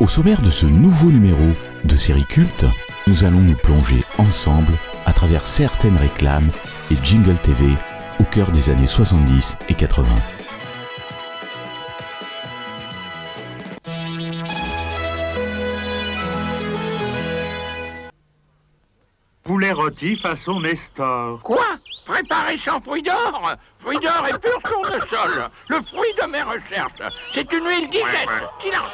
Au sommaire de ce nouveau numéro de série culte, nous allons nous plonger ensemble à travers certaines réclames et Jingle TV au cœur des années 70 et 80. Poulet rôti façon Nestor. Quoi? Préparé sans fruits d'or? Fruits d'or et pur tournesol. Le fruit de mes recherches. C'est une huile disette. Silence.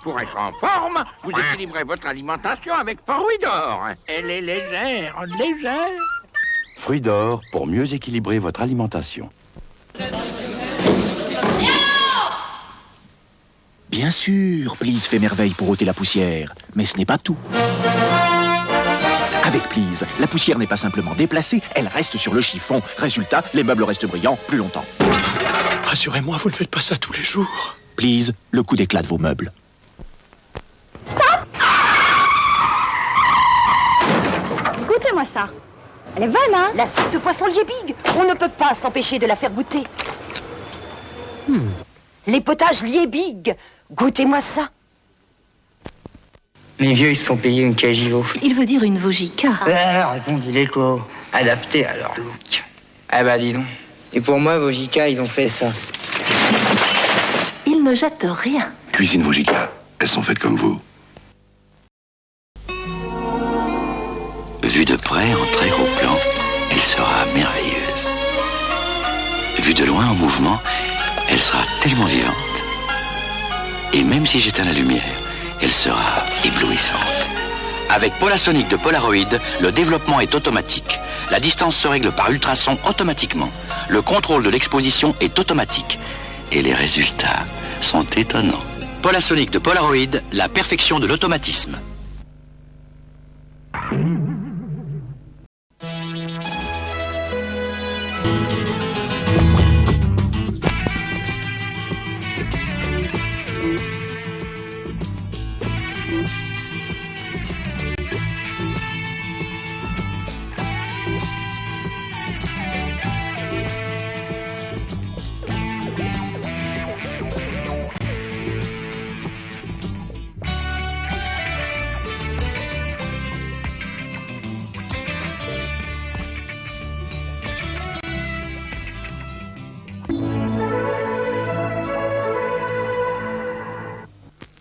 Pour être en forme, vous équilibrez votre alimentation avec fruits d'or. Elle est légère, légère. Fruits d'or pour mieux équilibrer votre alimentation. Bien sûr, Please fait merveille pour ôter la poussière, mais ce n'est pas tout. Avec Please, la poussière n'est pas simplement déplacée, elle reste sur le chiffon. Résultat, les meubles restent brillants plus longtemps. Rassurez-moi, vous ne faites pas ça tous les jours. Please, le coup d'éclat de vos meubles. Goûtez-moi ça. Elle est bonne, hein? La soupe de poisson liébig. On ne peut pas s'empêcher de la faire goûter. Les potages liébig. Goûtez-moi ça. Les vieux, ils se sont payés une cagivo. Il veut dire une Vogica. Répondit l'écho. Adapté à leur look. Ah bah dis donc. Et pour moi, Vogica, ils ont fait ça. Il ne jette rien. Cuisine Vogica, elles sont faites comme vous. Vue de près, en très gros plan, elle sera merveilleuse. Vue de loin, en mouvement, elle sera tellement vivante. Et même si j'éteins la lumière, elle sera éblouissante. Avec Polasonic de Polaroid, le développement est automatique. La distance se règle par ultrason automatiquement. Le contrôle de l'exposition est automatique. Et les résultats sont étonnants. Polasonic de Polaroid, la perfection de l'automatisme.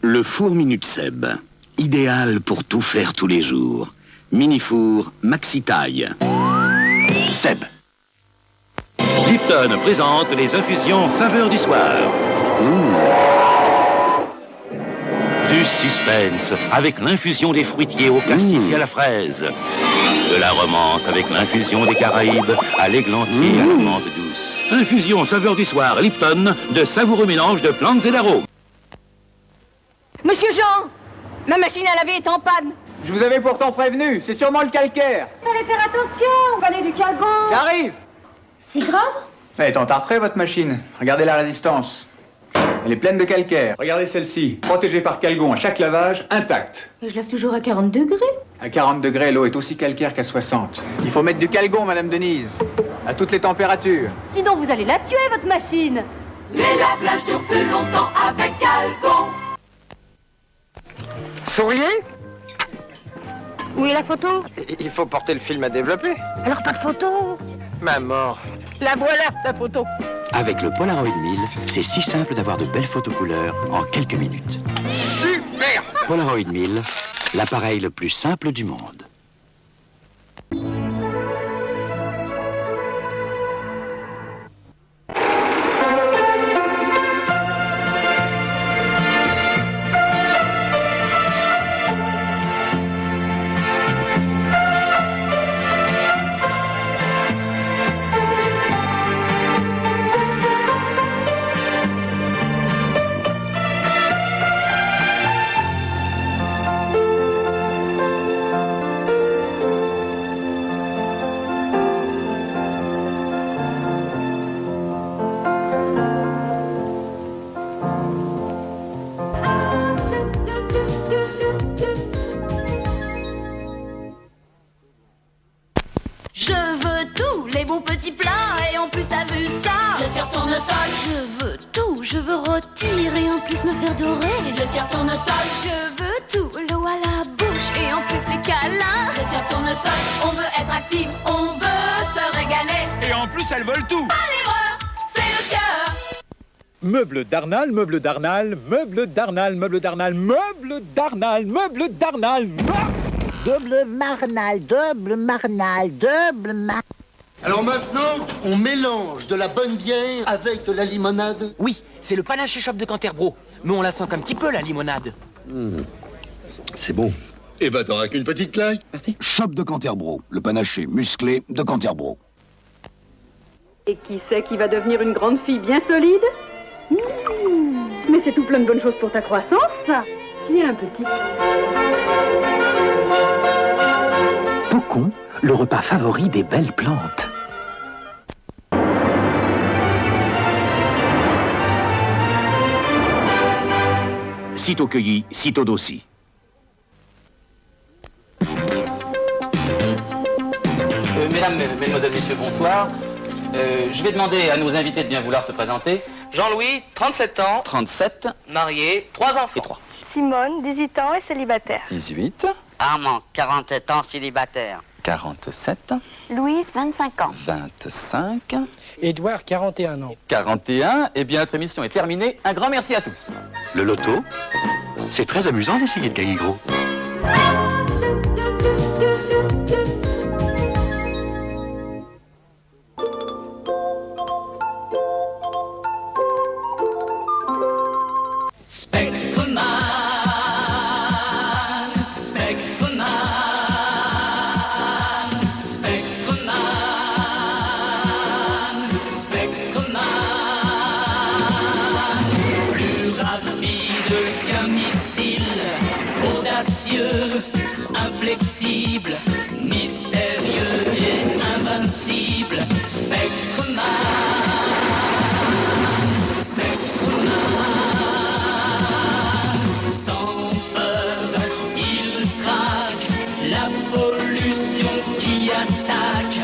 Le four Minute Seb, idéal pour tout faire tous les jours. Mini-four, maxi-taille. Seb. Lipton présente les infusions saveurs du soir. Du suspense avec l'infusion des fruitiers au cassis et à la fraise. De la romance avec l'infusion des Caraïbes à l'églantier et à la menthe douce. Infusion saveur du soir Lipton de savoureux mélange de plantes et d'arômes. Monsieur Jean, ma machine à laver est en panne. Je vous avais pourtant prévenu, c'est sûrement le calcaire. Fallait faire attention, on va aller du calgon. J'arrive. C'est grave? Elle est entartrée, votre machine. Regardez la résistance. Elle est pleine de calcaire. Regardez celle-ci, protégée par calgon à chaque lavage, intacte. Et je lave toujours à 40 degrés. À 40 degrés, l'eau est aussi calcaire qu'à 60. Il faut mettre du calgon, Madame Denise. À toutes les températures. Sinon, vous allez la tuer, votre machine. Les lave-linges durent plus longtemps avec calgon. Souriez? Où est la photo? Il faut porter le film à développer. Alors pas de photo. Ma mort. La voilà, la photo. Avec le Polaroid 1000, c'est si simple d'avoir de belles photos couleurs en quelques minutes. Super! Polaroid 1000, l'appareil le plus simple du monde. Je veux tous les bons petits plats et en plus t'as vu ça. Le sur tournesol. Je veux tout, je veux rôtir et en plus me faire dorer. Le cire tournesol, Je veux tout, l'eau à la bouche et en plus les câlins. le cire tournesol, on veut être actif, on veut se régaler. Et en plus, elles veulent tout. Pas l'erreur, c'est le cœur. Meuble d'Arnal, meuble d'Arnal, meuble d'Arnal, meuble d'Arnal, meuble d'Arnal, meuble d'Arnal, double marnal, double marnal, double marnal. Alors maintenant, on mélange de la bonne bière avec de la limonade. Oui, c'est le panaché shop de Canterbro. Mais on la sent qu'un petit peu, la limonade. C'est bon. Eh ben, t'auras qu'une petite claque. Merci. Shop de Canterbro, le panaché musclé de Canterbro. Et qui sait qui va devenir une grande fille bien solide? Mais c'est tout plein de bonnes choses pour ta croissance, ça. Tiens, petit. Pocon, le repas favori des belles plantes. Sitôt cueilli, sitôt d'ossi. Mesdames, mesdemoiselles, messieurs, bonsoir. Je vais demander à nos invités de bien vouloir se présenter. Jean-Louis, 37 ans. 37. Marié, 3 enfants. Et 3. Simone, 18 ans et célibataire. 18. Armand, 47 ans, célibataire. 47. Louise, 25 ans. 25. Édouard, 41 ans. 41. Eh bien, notre émission est terminée. Un grand merci à tous. Le loto, c'est très amusant d'essayer de gagner gros. Inflexible, mystérieux et invincible, Spectreman, sans peur, il traque la pollution qui attaque,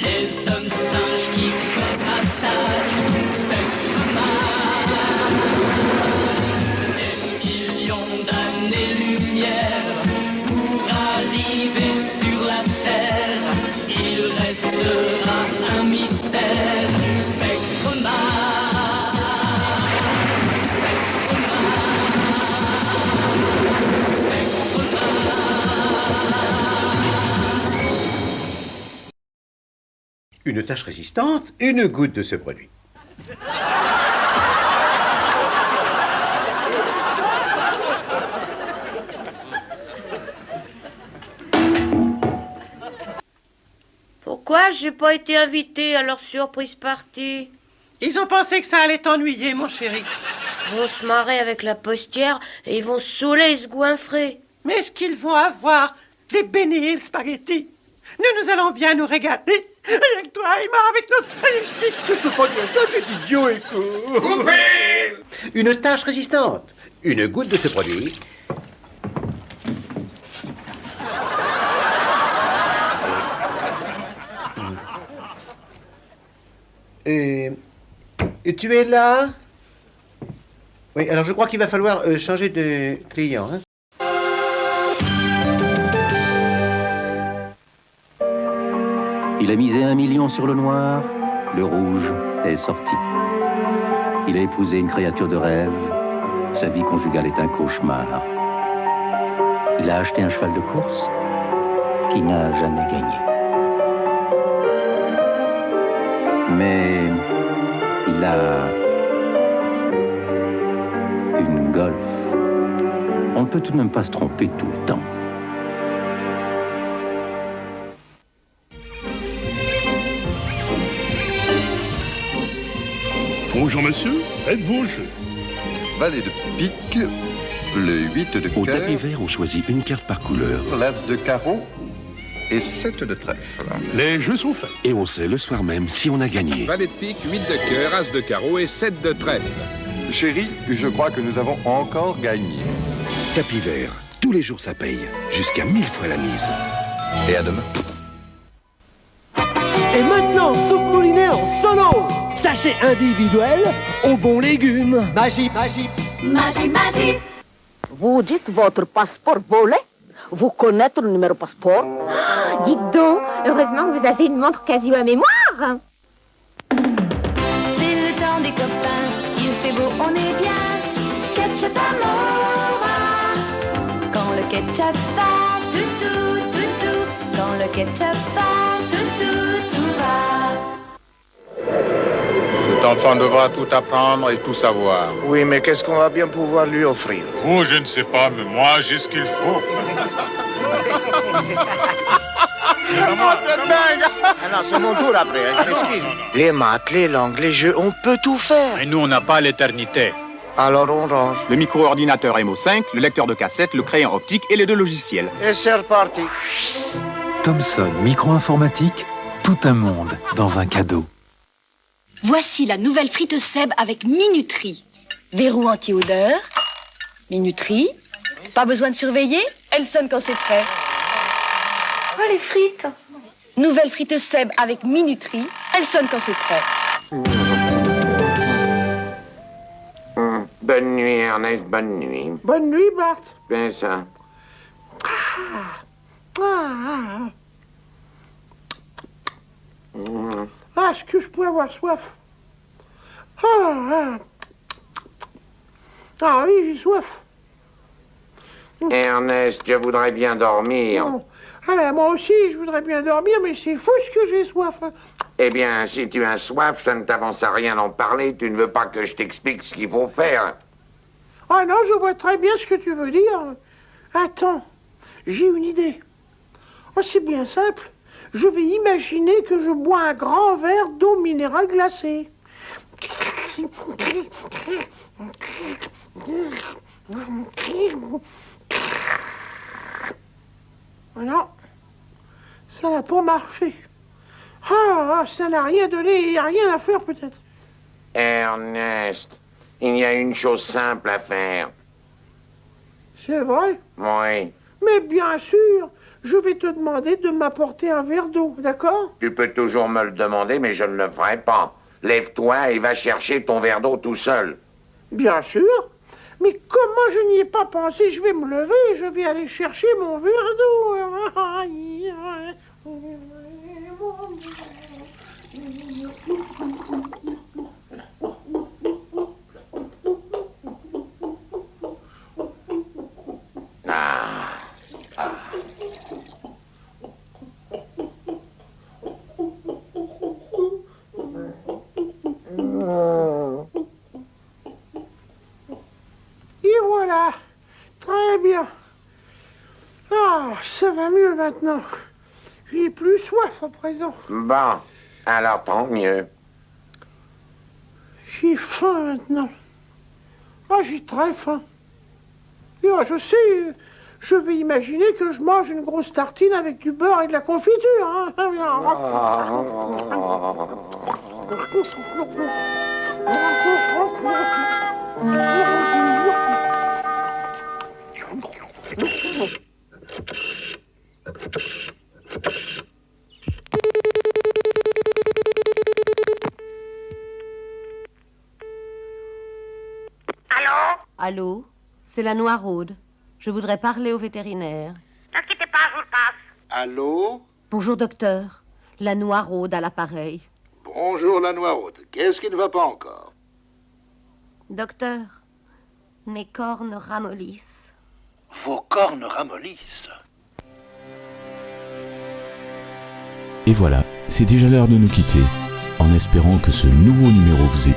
les hommes singes qui contre-attaquent, Spectreman, des millions d'années-lumière. Arrivé sur la terre, il restera un mystère. Spectreman, Une tache résistante, une goutte de ce produit. Pourquoi j'ai pas été invitée à leur surprise party? Ils ont pensé que ça allait t'ennuyer, mon chéri. Ils vont se marrer avec la postière et ils vont se saouler et se goinfrer. Mais est-ce qu'ils vont avoir des Benny Hill spaghettis? Nous allons bien nous régaler. Rien que toi et moi avec nos spaghettis. Je peux pas dire ça, c'est idiot, écoute. Coupé. Une tache résistante, une goutte de ce produit. Tu es là? Oui, alors je crois qu'il va falloir changer de client. Hein? Il a misé 1 million sur le noir, le rouge est sorti. Il a épousé une créature de rêve, sa vie conjugale est un cauchemar. Il a acheté un cheval de course qui n'a jamais gagné. Mais il a une Golf. On ne peut tout de même pas se tromper tout le temps. Bonjour monsieur, êtes-vous au jeu? Valet de pique, le 8 de cœur. Au tapis vert, on choisit une carte par couleur. L'as de carreau et 7 de trèfle. Les jeux sont faits. Et on sait le soir même si on a gagné. Valet de pique, 8 de cœur, as de carreau et 7 de trèfle. Chérie, je crois que nous avons encore gagné. Tapis vert, tous les jours ça paye. Jusqu'à 1000 fois la mise. Et à demain. Et maintenant, soupe moulinée en sono. Sachet individuel aux bons légumes. Magie, magie. Magie, magie. Vous dites votre passeport volé? Vous connaissez le numéro passeport? Dites donc, heureusement que vous avez une montre Casio à mémoire. C'est le temps des copains, il fait beau, on est bien. Ketchup Amora. Quand le ketchup va, tout, quand le ketchup va, tout va. Cet enfant devra tout apprendre et tout savoir. Oui, mais qu'est-ce qu'on va bien pouvoir lui offrir? Oh, je ne sais pas, mais moi, j'ai ce qu'il faut. C'est dingue! Ah non, c'est mon tour après, hein, je m'excuse. Les maths, les langues, les jeux, on peut tout faire. Mais nous, on n'a pas l'éternité. Alors on range. Le micro-ordinateur MO5, le lecteur de cassette, le crayon optique et les 2 logiciels. Et c'est reparti. Thomson Micro-informatique, tout un monde dans un cadeau. Voici la nouvelle frite Seb avec minuterie. Verrou anti-odeur, minuterie. Pas besoin de surveiller, elle sonne quand c'est prêt. Oh, les frites. Nouvelle frite Seb avec minuterie, elle sonne quand c'est prêt. Bonne nuit, Ernest, bonne nuit. Bonne nuit, Bart. Bien ça. Est-ce que je peux avoir soif? Ah oui, j'ai soif. Ernest, je voudrais bien dormir. Non. Ah ben, moi aussi, je voudrais bien dormir, mais c'est fou ce que j'ai soif. Eh bien, si tu as soif, ça ne t'avance à rien d'en parler. Tu ne veux pas que je t'explique ce qu'il faut faire. Ah non, je vois très bien ce que tu veux dire. Attends, j'ai une idée. Oh, c'est bien simple. Je vais imaginer que je bois un grand verre d'eau minérale glacée. Non, ça n'a pas marché. Ça n'a rien donné, il n'y a rien à faire peut-être. Ernest, il y a une chose simple à faire. C'est vrai? Oui. Mais bien sûr, je vais te demander de m'apporter un verre d'eau, d'accord? Tu peux toujours me le demander, mais je ne le ferai pas. Lève-toi et va chercher ton verre d'eau tout seul. Bien sûr. Mais comment je n'y ai pas pensé? Je vais me lever et je vais aller chercher mon verre d'eau. Et voilà, très bien. Ça va mieux maintenant. J'ai plus soif à présent. Bon, alors tant mieux. J'ai faim maintenant. J'ai très faim. Et je sais, je vais imaginer que je mange une grosse tartine avec du beurre et de la confiture. Hein. Allô? C'est la Noiraude. Je voudrais parler au vétérinaire. N'inquiétez pas, je vous le passe. Allô? Bonjour, docteur. La Noiraude à l'appareil. Bonjour, la Noiraude. Qu'est-ce qui ne va pas encore? Docteur, mes cornes ramollissent. Vos cornes ramollissent? Et voilà, c'est déjà l'heure de nous quitter, en espérant que ce nouveau numéro vous ait